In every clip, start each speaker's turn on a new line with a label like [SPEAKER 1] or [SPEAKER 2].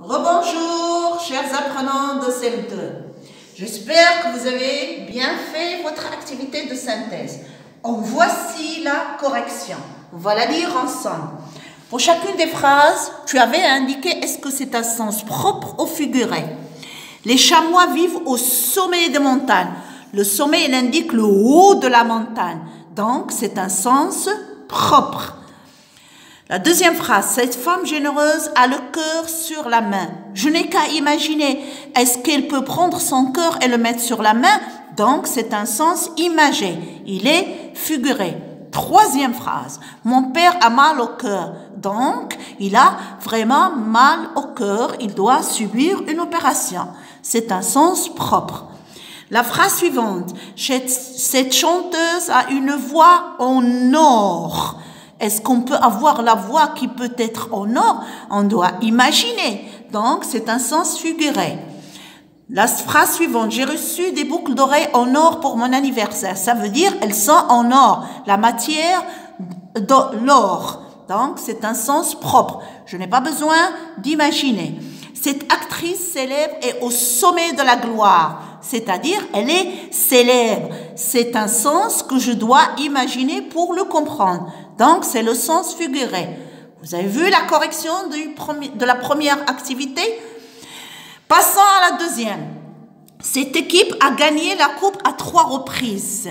[SPEAKER 1] Rebonjour, chers apprenants de CM2. J'espère que vous avez bien fait votre activité de synthèse. Voici la correction. On va la lire ensemble. Pour chacune des phrases, tu avais indiqué est-ce que c'est un sens propre ou figuré. Les chamois vivent au sommet des montagnes. Le sommet, il indique le haut de la montagne. Donc, c'est un sens propre. La deuxième phrase, cette femme généreuse a le cœur sur la main. Je n'ai qu'à imaginer, est-ce qu'elle peut prendre son cœur et le mettre sur la main? Donc, c'est un sens imagé, il est figuré. Troisième phrase, mon père a mal au cœur. Donc, il a vraiment mal au cœur, il doit subir une opération. C'est un sens propre. La phrase suivante, cette chanteuse a une voix en or. Est-ce qu'on peut avoir la voix qui peut être en or? On doit imaginer. Donc, c'est un sens figuré. La phrase suivante, j'ai reçu des boucles d'oreilles en or pour mon anniversaire. Ça veut dire, elles sont en or. La matière de l'or. Donc, c'est un sens propre. Je n'ai pas besoin d'imaginer. Cette actrice célèbre est au sommet de la gloire. C'est-à-dire, elle est célèbre. C'est un sens que je dois imaginer pour le comprendre. Donc, c'est le sens figuré. Vous avez vu la correction de la première activité? Passons à la deuxième. Cette équipe a gagné la coupe à 3 reprises.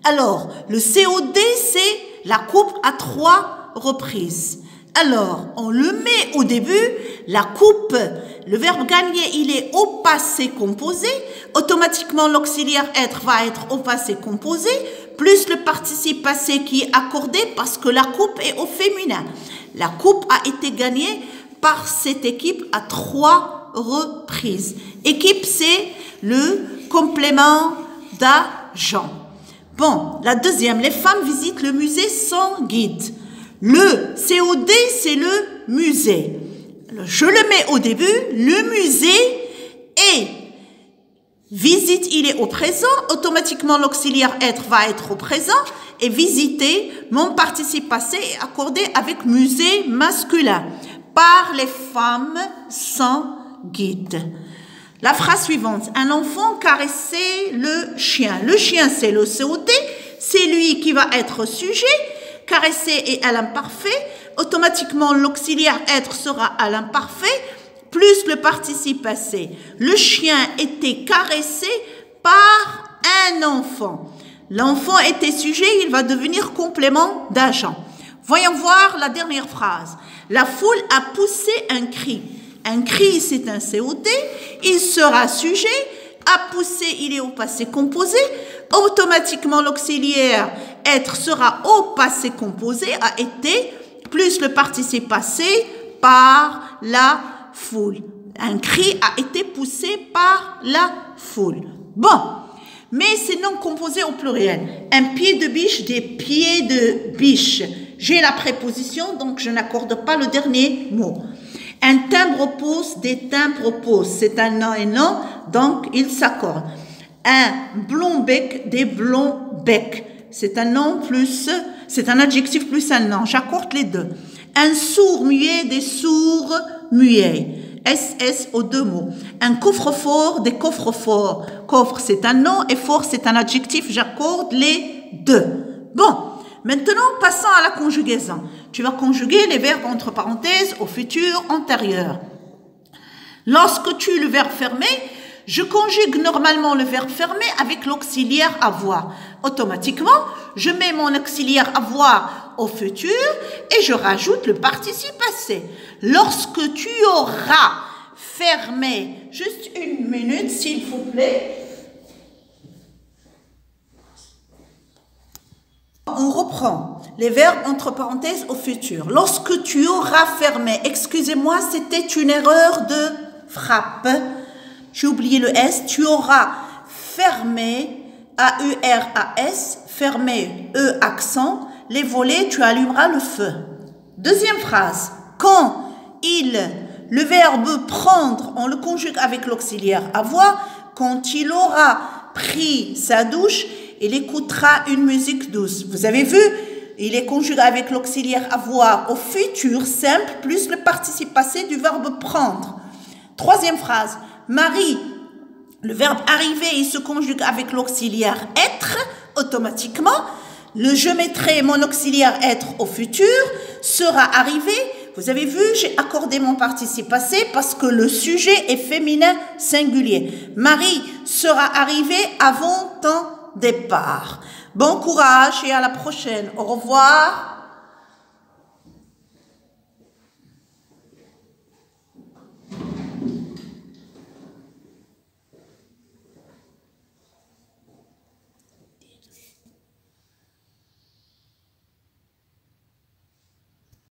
[SPEAKER 1] Alors, le COD, c'est la coupe à 3 reprises. Alors, on le met au début, la coupe, le verbe gagner, il est au passé composé. Automatiquement, l'auxiliaire être va être au passé composé, plus le participe passé qui est accordé parce que la coupe est au féminin. La coupe a été gagnée par cette équipe à 3 reprises. Équipe, c'est le complément d'agent. Bon, la deuxième, les femmes visitent le musée sans guide. Le COD, c'est le musée. Je le mets au début, le musée et visite, il est au présent. Automatiquement, l'auxiliaire être va être au présent. Et visiter, mon participe passé est accordé avec musée masculin. Par les femmes sans guide. La phrase suivante. Un enfant caressait le chien. Le chien, c'est le COD. C'est lui qui va être sujet. Caresser est à l'imparfait. Automatiquement, l'auxiliaire être sera à l'imparfait, plus le participe passé. Le chien était caressé par un enfant. L'enfant était sujet, il va devenir complément d'agent. Voyons voir la dernière phrase. La foule a poussé un cri. Un cri, c'est un COD. Il sera sujet. A poussé, il est au passé composé. Automatiquement, l'auxiliaire être sera au passé composé, a été, plus le participe passé par la foule. Un cri a été poussé par la foule. Bon, mais c'est non composé au pluriel. Un pied de biche, des pieds de biche. J'ai la préposition, donc je n'accorde pas le dernier mot. Un timbre oppose, des timbres opposent. C'est un nom et non, donc il s'accorde. Un blond bec, des blonds becs. C'est un nom plus, c'est un adjectif plus un nom. J'accorde les deux. Un sourd muet, des sourds muets. SS aux 2 mots. Un coffre-fort, des coffres forts. Coffre, c'est un nom et fort, c'est un adjectif. J'accorde les deux. Bon, maintenant, passons à la conjugaison. Tu vas conjuguer les verbes entre parenthèses au futur antérieur. Lorsque tu le verbe fermé, je conjugue normalement le verbe fermé avec l'auxiliaire avoir. Automatiquement, je mets mon auxiliaire avoir au futur et je rajoute le participe passé. Lorsque tu auras fermé, juste une minute s'il vous plaît. On reprend les verbes entre parenthèses au futur. Lorsque tu auras fermé, excusez-moi, c'était une erreur de frappe. J'ai oublié le S. Tu auras fermé, A-U-R-A-S, fermé, E accent, les volets, tu allumeras le feu. Deuxième phrase. Quand le verbe prendre, on le conjugue avec l'auxiliaire avoir. Quand il aura pris sa douche, il écoutera une musique douce. Vous avez vu? Il est conjugué avec l'auxiliaire avoir au futur simple plus le participe passé du verbe prendre. Troisième phrase. Marie, le verbe arriver, il se conjugue avec l'auxiliaire être, automatiquement. Je mettrai mon auxiliaire être au futur, sera arrivé. Vous avez vu, j'ai accordé mon participe passé parce que le sujet est féminin singulier. Marie sera arrivée avant ton départ. Bon courage et à la prochaine. Au revoir.